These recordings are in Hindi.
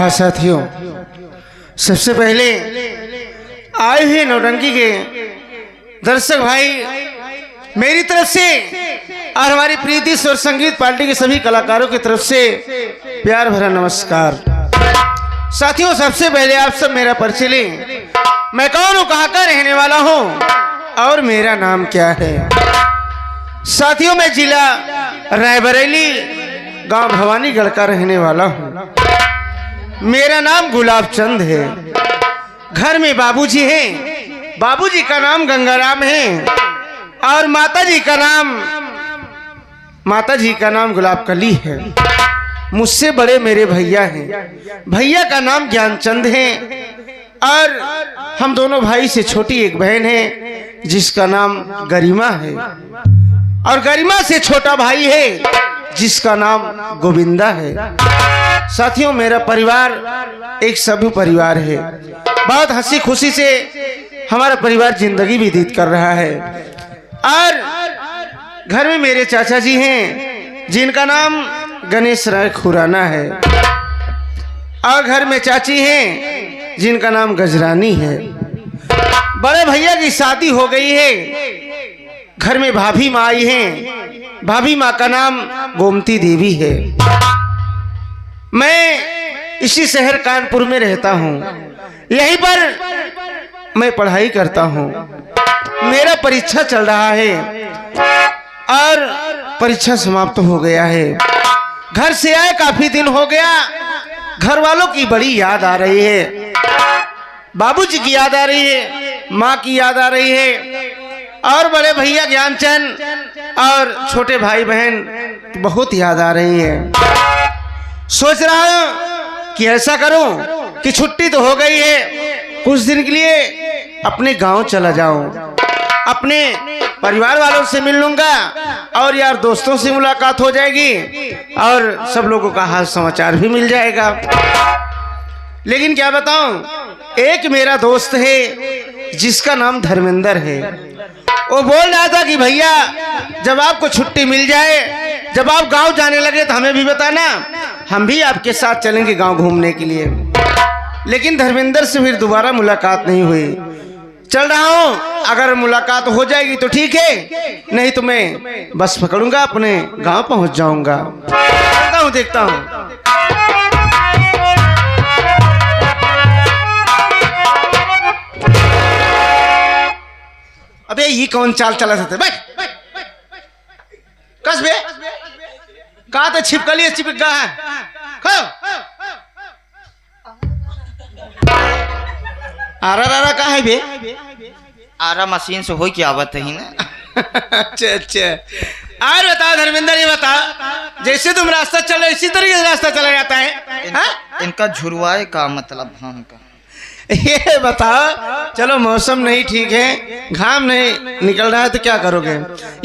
हाँ साथियों, सबसे पहले आए हुए नौटंकी के दर्शक भाई मेरी तरफ से और हमारी प्रीति स्वर संगीत पार्टी के सभी कलाकारों की तरफ से प्यार भरा नमस्कार। साथियों, सबसे पहले आप सब मेरा परिचय लें। मैं कौन हूँ, कहाँ का रहने वाला हूँ और मेरा नाम क्या है। साथियों, मैं जिला रायबरेली गांव भवानीगढ़ का रहने वाला हूँ। मेरा नाम गुलाब चंद है। घर में बाबूजी हैं। बाबूजी का नाम गंगाराम है और माताजी का नाम गुलाब कली है। मुझसे बड़े मेरे भैया हैं। भैया का नाम ज्ञानचंद है और हम दोनों भाई से छोटी एक बहन है जिसका नाम गरिमा है और गरिमा से छोटा भाई है जिसका नाम गोविंदा है। साथियों, मेरा परिवार एक सभ्य परिवार है। बहुत हंसी खुशी से हमारा परिवार जिंदगी व्यतीत कर रहा है और घर में मेरे चाचा जी हैं जिनका नाम गणेश राय खुराना है और घर में चाची हैं जिनका नाम गजरानी है। बड़े भैया की शादी हो गई है। घर में भाभी माँ आई हैं। भाभी माँ का नाम गोमती देवी है। मैं इसी शहर कानपुर में रहता हूँ। यहीं पर मैं पढ़ाई करता हूँ। मेरा परीक्षा चल रहा है और परीक्षा समाप्त हो गया है। घर से आए काफी दिन हो गया। घर वालों की बड़ी याद आ रही है। बाबूजी की याद आ रही है, माँ की याद आ रही है और बड़े भैया ज्ञानचंद और छोटे भाई बहन बहुत याद आ रही है। सोच रहा हूँ कि ऐसा करूं कि छुट्टी तो हो गई है, कुछ दिन के लिए अपने गांव चला जाऊं, अपने परिवार वालों से मिल लूंगा और यार दोस्तों से मुलाकात हो जाएगी और सब लोगों का हाल समाचार भी मिल जाएगा। लेकिन क्या बताऊं, एक मेरा दोस्त है जिसका नाम धर्मेंद्र है। वो बोल रहा था कि भैया जब आपको छुट्टी मिल जाए, जब आप गांव जाने लगे तो हमें भी बताना, हम भी आपके साथ चलेंगे गांव घूमने के लिए। लेकिन धर्मेंद्र से फिर दोबारा मुलाकात नहीं हुई। चल रहा हूं, अगर मुलाकात हो जाएगी तो ठीक है, नहीं तो मैं बस पकड़ूंगा, अपने गांव पहुंच जाऊंगा। देखता हूं। अबे ये कौन चाल चला सकते भाई? कस बे कहा तो छिपकली चिपक गया है। आरा कहा है बे? आरा मशीन से हो क्या बात है ना। अच्छा और बताओ धर्मेंद्र, ये बताओ जैसे तुम रास्ता चलो इसी तरीके से रास्ता चला जाता है। इनका झुरवाए का मतलब हम का ये बताओ, चलो मौसम नहीं ठीक है, घाम नहीं निकल रहा है तो क्या करोगे?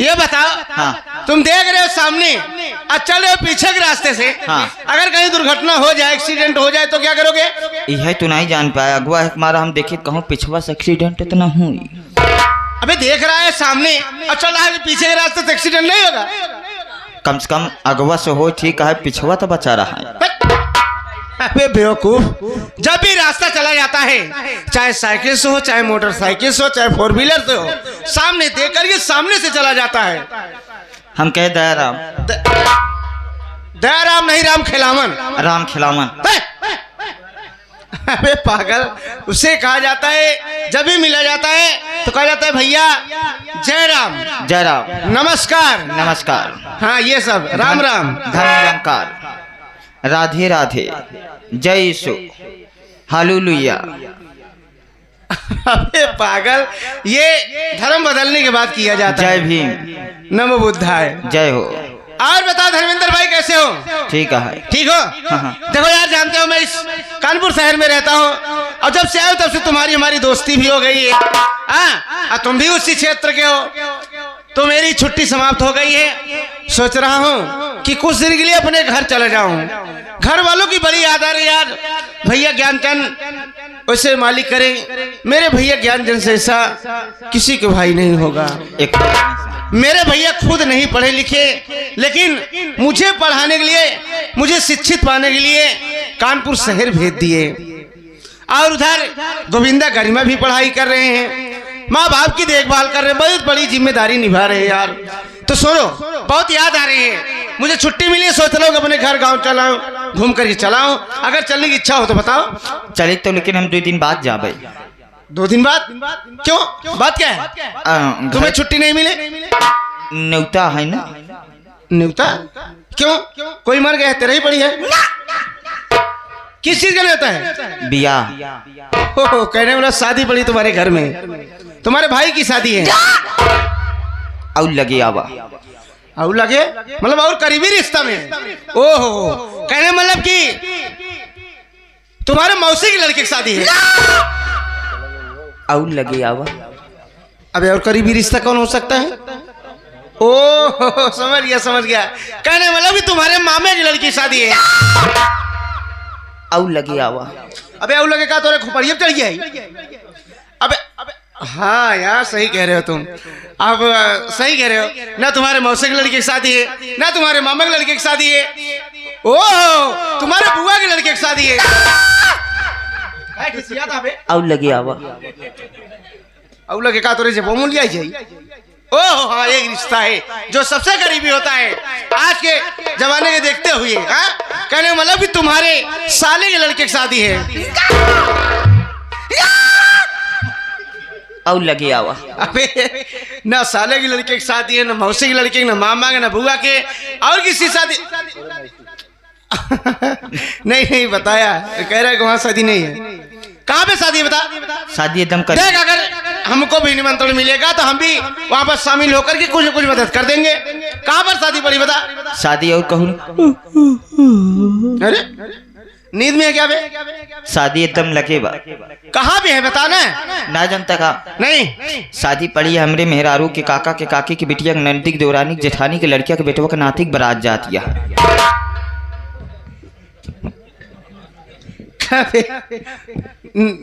ये बताओ। हाँ। तुम देख रहे हो सामने और चल रहे हो पीछे के रास्ते से। हाँ। अगर कहीं दुर्घटना हो जाए, एक्सीडेंट हो जाए तो क्या करोगे? यह तो नहीं जान पाया अगुआ हमारा, हम देखे कहूँ पिछवा से एक्सीडेंट इतना हुई। अबे देख रहा है सामने और चल रहा है पीछे के रास्ते से, एक्सीडेंट नहीं होगा? कम से कम अगुआ से हो ठीक है, पिछवा तो बचा रहा है। अबे बेवकूफ, जब भी रास्ता चला जाता है, चाहे साइकिल से हो, चाहे मोटरसाइकिल से हो, चाहे फोर व्हीलर से हो, सामने देख करके सामने से चला जाता है। हम कहे दयाराम। दयाराम नहीं, राम खिलावन। राम खिलावन। अबे पागल, उसे कहा जाता है जब भी मिला जाता है तो कहा जाता है भैया जय राम। जय राम। नमस्कार। नमस्कार। हाँ, ये सब राम राम। धन निरंकार। राधे राधे। जय यीशु। हालेलुया। अबे पागल, ये धर्म बदलने के बाद किया जाता है। जय भीम। नमो बुद्धाय। जय हो। और बताओ धर्मेंद्र भाई कैसे हो? ठीक है। ठीक हो? हाँ। देखो यार, जानते हो मैं इस कानपुर शहर में रहता हूँ और जब से आए तब से तुम्हारी हमारी दोस्ती भी हो गई है। हाँ, तुम भी उसी क्षेत्र के हो तो मेरी छुट्टी समाप्त हो गई है। सोच रहा हूँ कि कुछ दिन के लिए अपने घर चला जाऊं। घर वालों की बड़ी याद आ रही यार। भैया ज्ञानचंद वैसे मालिक करे, मेरे भैया ज्ञानचंद से ऐसा किसी के भाई नहीं होगा। मेरे भैया खुद नहीं पढ़े लिखे, लेकिन मुझे पढ़ाने के लिए, मुझे शिक्षित पाने के लिए कानपुर शहर भेज दिए। और उधर गोविंदा गरिमा भी पढ़ाई कर रहे हैं, माँ बाप की देखभाल कर रहे हैं, बहुत बड़ी जिम्मेदारी निभा रहे हैं यार। तो सुनो, बहुत याद आ रही है, मुझे छुट्टी मिली है, सोच रहा हूँ अपने घर गांव चलाऊं, घूम करके चलाऊं। अगर चलने की इच्छा हो तो बताओ। चले तो, लेकिन हम 2 दिन बाद जाबे। 2 दिन बाद? क्यों, बात क्या है? तुम्हें छुट्टी नहीं मिले? न्योता है ना। न्योता? क्यों, कोई मर गया है? तेरा ही पड़ी है? किस चीज का न्योता है? बिया। कहने वाला शादी पड़ी तुम्हारे घर में, तुम्हारे भाई की शादी है। और लगे आवा। और लगे मतलब और करीबी रिश्ता में? ओहो, कहने मतलब कि तुम्हारे मौसी की लड़के की शादी है। और लगे आवा। अबे और करीबी रिश्ता कौन हो सकता है? ओह समझ गया। कहने मतलब कि तुम्हारे मामे की लड़की की शादी है। और लगे आवा। अबे और लगे का तोरे खुपड़िया चढ़ गया है? अबे हाँ यार, सही कह रहे हो तुम। अब सही कह रहे हो ना, तुम्हारे मौसी की लड़की की शादी है, ना तुम्हारे मामा की लड़के की शादी है। ओह, तुम्हारे बुआ की लड़के की शादी है। और लगे आवा। और लगे का तोरे से बोमूल लिया जाए। ओह हाँ, एक रिश्ता है जो सबसे करीबी होता है आज के जमाने के देखते हुए। हाँ, कहने मतलब कि तुम्हारे साले के लड़के की शादी है। और लगे आवा। अबे ना साले की लड़के की शादी है, ना मौसी की लड़के की, ना मामा के, ना बुआ के, और किसी शादी नहीं बताया। कह रहा है कि वहाँ शादी नहीं है। कहाँ पे शादी है बता? शादी एकदम कर। देख, अगर हमको भी निमंत्रण मिलेगा तो हम भी वहाँ पर शामिल होकर के कुछ न कुछ मदद कर देंगे। कहाँ पर शादी पड़ी बता? शादी और कहूँ। अरे नींद में है क्या बे? शादी एकदम लगे बा। कहाँ पे है बताना? ना जनता का नहीं। शादी पड़ी है हमरे मेहरारू के काका के काकी की बिटिया, नंदिक देवरानी जेठानी के लड़किया के बेटवा के नातिक बारात जातिया।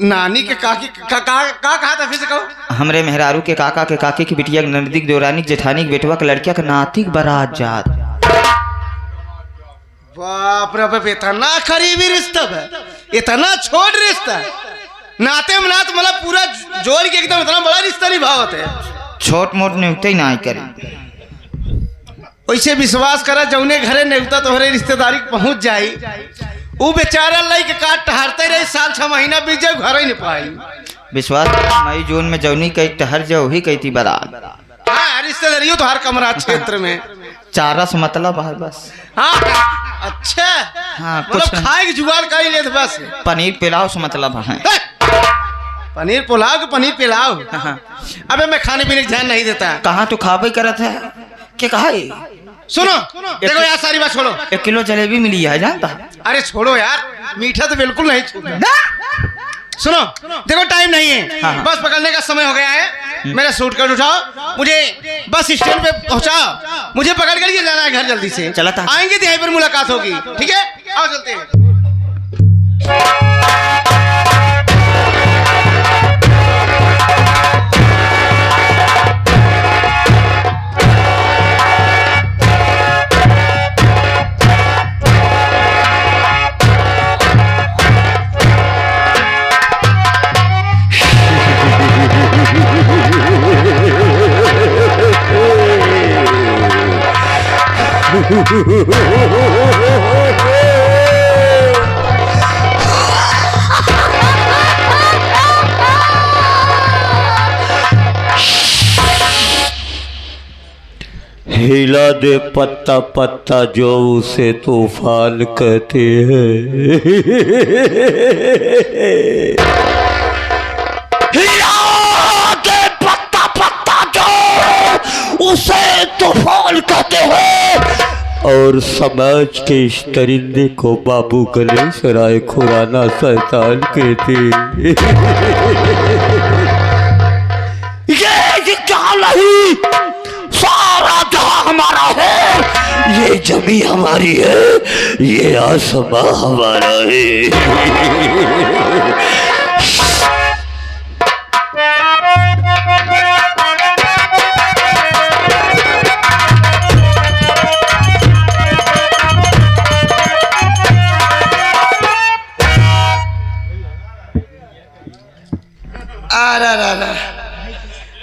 नानी के काकी का कहा था, फिर से कहो। हमरे मेहरारू के काका के काकी की बिटिया, नंदिक देवरानी जेठानी के बेटवा के लड़किया के नातिक बारात जात। बाप रे बाप, इतना करीबी रिश्ता है, इतना छोट रिश्ता, नाते में नात मतलब पूरा जोड़ के एकदम इतना बड़ा रिश्ता निभावत है। छोट मोट नेवते ही ना करे। वैसे विश्वास करा, जौने घरे नेवता तोहरे रिश्तेदारी पहुंच जाई, वो बेचारा लई के काट टहरते रही, साल 6 महीना बीत जाए, घर ही नहीं पाई। विश्वास मई जून में जौनी कही टहर जाओ ही कही थी बारात। हाँ, रिश्तेदारियों तो हर कमरा क्षेत्र में। चारा से मतलब है बस। हाँ अच्छा, हाँ, मतलब कुछ खाए की जुगाड़ कर ही ले बस। पनीर पिलाओ से मतलब है। पनीर पुलाव के पनीर पिलाओ। हाँ। अबे मैं खाने पीने का ध्यान नहीं देता। कहाँ तो खाबे करत है क्या? कहा सुनो देखो यार, सारी बात छोड़ो। 1 किलो जलेबी मिली है जानता? अरे छोड़ो यार, मीठा तो बिल्कुल नहीं छूना। सुनो देखो, टाइम नहीं है। हाँ। बस पकड़ने का समय हो गया है। मेरा सूट कोट उठाओ, मुझे बस स्टैंड पे पहुंचाओ, मुझे पकड़ कर ये जाना है घर जल्दी से। चला था। आएंगे तो यहीं पर मुलाकात होगी, ठीक है? आओ चलते हैं। हिला दे पत्ता पत्ता जो उसे तूफान कहते हैं। हिला दे पत्ता पत्ता जो उसे तूफान कहते हैं। और समाज के इस दरिंदे को बाबू गणेश राय खुराना शैतान कहते। ये जहाँ नहीं, सारा जहाँ हमारा है, ये जमीन हमारी है, ये आसमां हमारा है।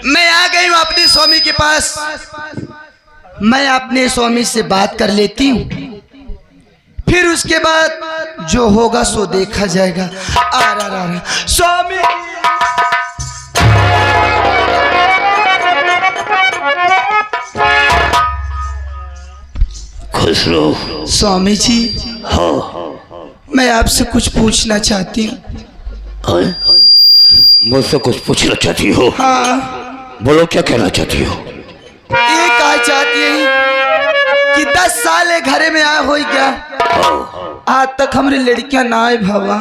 मैं आ गई हूँ अपने स्वामी के पास। मैं अपने स्वामी से बात कर लेती हूँ, फिर उसके बाद जो होगा सो देखा जाएगा। स्वामी खुश रहो। स्वामी जी, हाँ मैं आपसे कुछ पूछना चाहती हूँ। मुझसे कुछ पूछना चाहती हो? हाँ, बोलो क्या कहना चाहती हो? ये कहा चाहती है कि 10 साल घरे में आया हो क्या, आज तक हमारे लड़कियां ना आए भावा।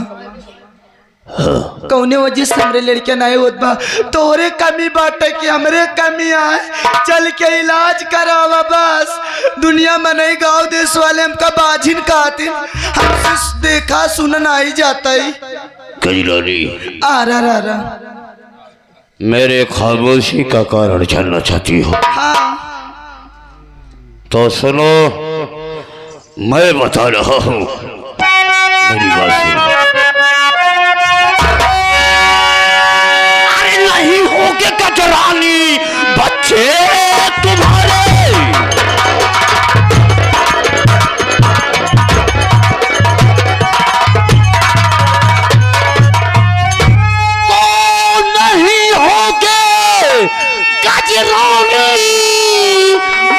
कौने वजह से हमारे लड़कियां ना आए होत बा, तोरे कमी बाटे कि हमरे कमी आए। चल के इलाज करावा बस। दुनिया में नहीं, गाँव देश वाले हमका बाजिन कहते, हमसे देखा सुना नहीं जाता ही। कजलानी, आ मेरे खामोशी का कारण जानना चाहती हो? हाँ, तो सुनो, मैं बता रहा हूँ, मेरी बात सुनो। अरे नहीं होगे कजरानी, बच्चे तुम्हारे तो नहीं होगे कजरानी,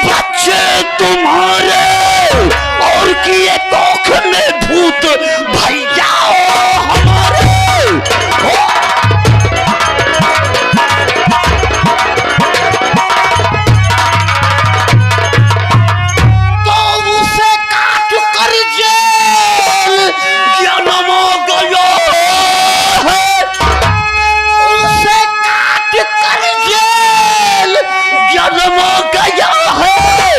बच्चे तुम्हारे और किए कोख में भूत भैया हमारे। तो उसे काट कर जेल जन्म गया है, उसे काट कर जेल जन्म गया है,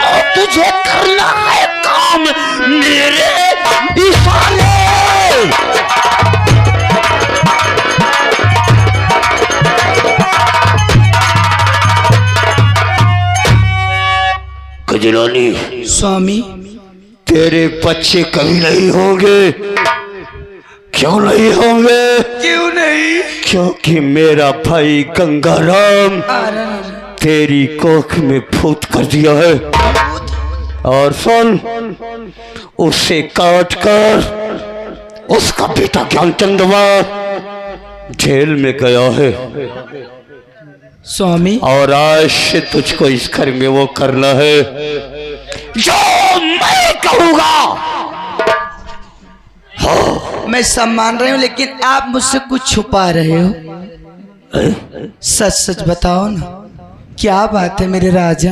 और तुझे करना है काम मेरे इशारे। कजरानी, स्वामी तेरे बच्चे कभी नहीं होंगे। क्यों नहीं होंगे? क्यों नहीं? क्योंकि मेरा भाई गंगाराम तेरी कोख में फूट कर दिया है। और सुन, उसे काट कर उसका बेटा ज्ञानचंदवा जेल में गया है, स्वामी। और आज से तुझको इस घर में वो करना है जो मैं कहूँगा। मैं सब मान रही हूँ, लेकिन आप मुझसे कुछ छुपा रहे हो। सच सच बताओ ना, क्या बात है मेरे राजा?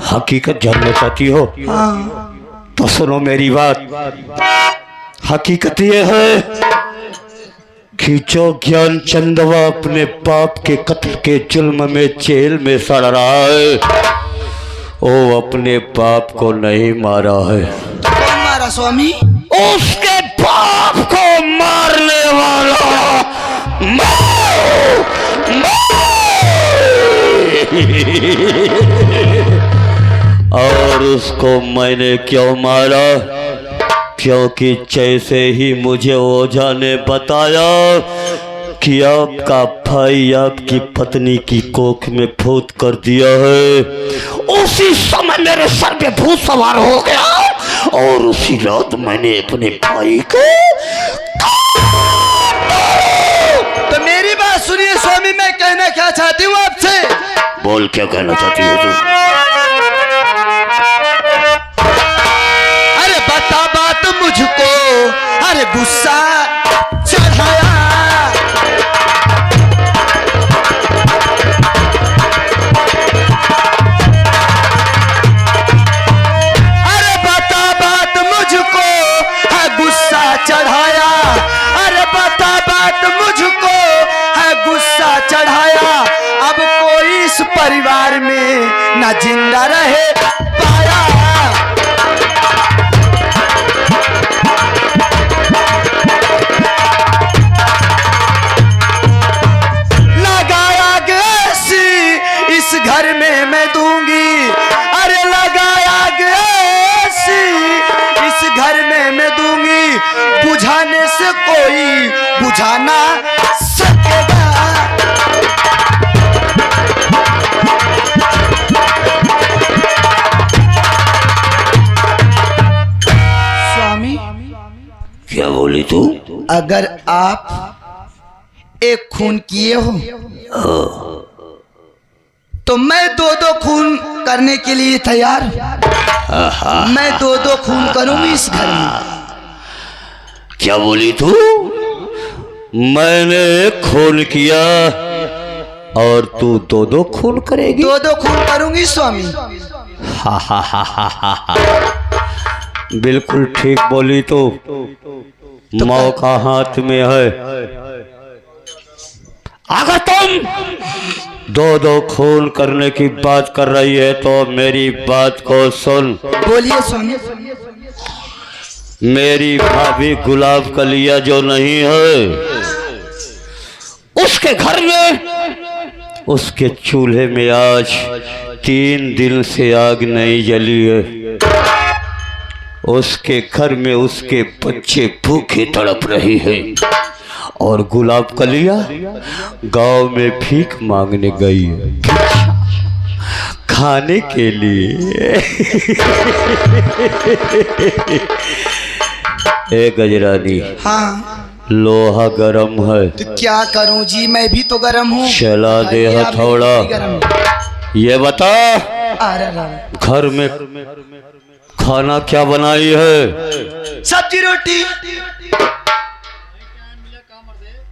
हकीकत जानना चाहती हो? हाँ। तो सुनो मेरी बात। हकीकत ये है कि जो ज्ञानचंदवा अपने बाप के कत्ल के जुल्म में जेल में सड़ रहा है, वो अपने बाप को नहीं मारा है। कौन मारा स्वामी? उसके बाप को मारने वाला और उसको मैंने क्यों मारा? क्योंकि जैसे ही मुझे ओझा ने बताया कि आपका भाई आपकी पत्नी की कोख में फूट कर दिया है, उसी समय मेरे सर पे भूत सवार हो गया और उसी रात मैंने अपने भाई को। तो मेरी बात सुनिए स्वामी, मैं कहना क्या चाहती हूँ आपसे। बोल, क्या कहना चाहती हो तू? अरे बता बात मुझको, अरे गुस्सा चढ़ाया। अरे बता बात मुझको, है गुस्सा चढ़ाया। अरे बता बात मुझको, है गुस्सा चढ़ाया। अब कोई इस परिवार में न जिंदा रहे पाया। इस घर में मैं दूंगी, अरे लगाया गैसी इस घर में मैं दूंगी। बुझाने से कोई बुझा ना क्या बोली तू? अगर आप एक खून किए हो तो मैं दो खून करने के लिए तैयार हूं। मैं दो खून करूंगी इस घर में। क्या बोली तू? मैंने एक खून किया और तू दो खून करेगी? दो खून करूंगी स्वामी। बिल्कुल ठीक बोली तो मौका हाथ में है। अगर तुम दो खून करने की बात कर रही है तो मेरी बात को सुन। बोलिए स्वामी। मेरी भाभी गुलाब कलिया जो नहीं है, उसके घर में, उसके चूल्हे में आज 3 दिन से आग नहीं जली है। उसके घर में उसके बच्चे भूखे तड़प रहे हैं और गुलाब कलिया गांव में भीख मांगने गई है खाने के लिए। ए गजरानी, हाँ लोहा गरम है, तो क्या करूं जी, मैं भी तो गरम हूँ। चला दे हथौड़ा। ये बता, घर में खाना क्या बनाई है? सब्जी रोटी।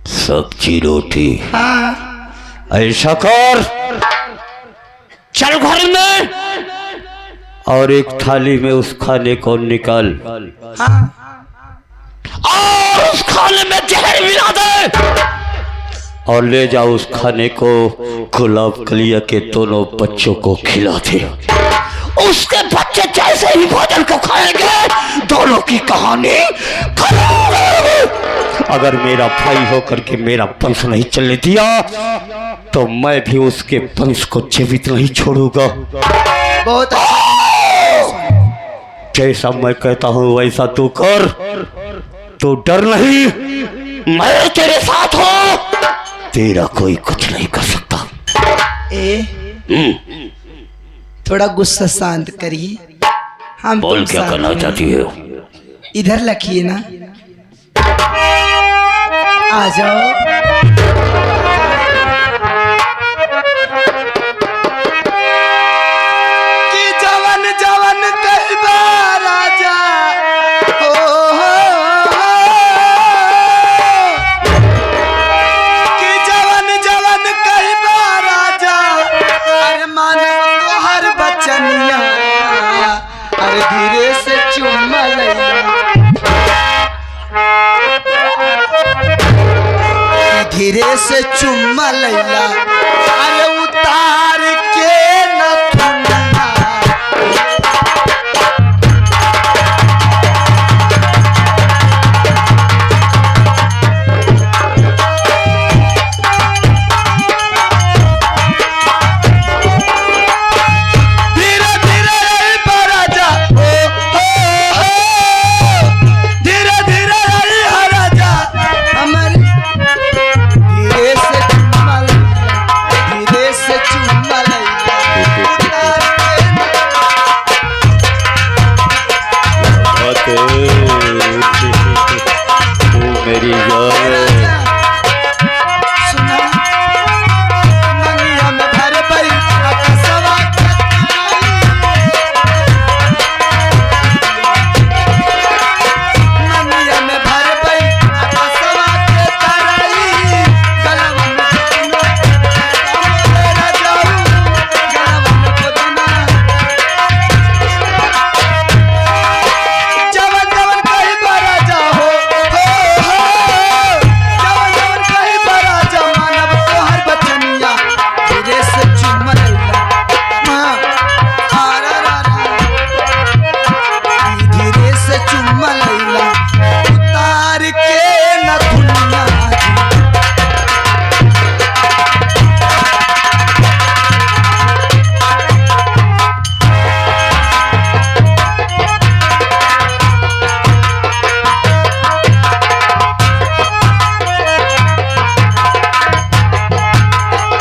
सब्जी रोटी? हाँ। ऐसा कर, चल घर में और एक थाली में उस खाने को निकाल। हाँ। और उस खाने में जहर मिला दे और ले जाओ उस खाने को गुलाब कलिया के दोनों बच्चों को खिला दे। उसके बच्चे जैसे ही भोजन को खाएंगे दोनों की कहानी खत्म। अगर मेरा भाई होकर के मेरा वंश नहीं चलने दिया तो मैं भी उसके वंश को जीवित नहीं छोड़ूंगा। बहुत जैसा मैं कहता हूं वैसा तू कर। तू डर नहीं, मैं तेरे साथ हूं, तेरा कोई कुछ नहीं कर सकता। थोड़ा गुस्सा शांत करिए। हम बोल क्या करना चाहती हो? इधर रखिए ना, आ जाओ। कि जवन जवन कहबा राजा हो, कि जवन जवन कहबा राजा, अरे मानव तो हर बचनिया, अरे धीरे से चुम्मा लैला, धीरे से चुम्मा लैला, अरे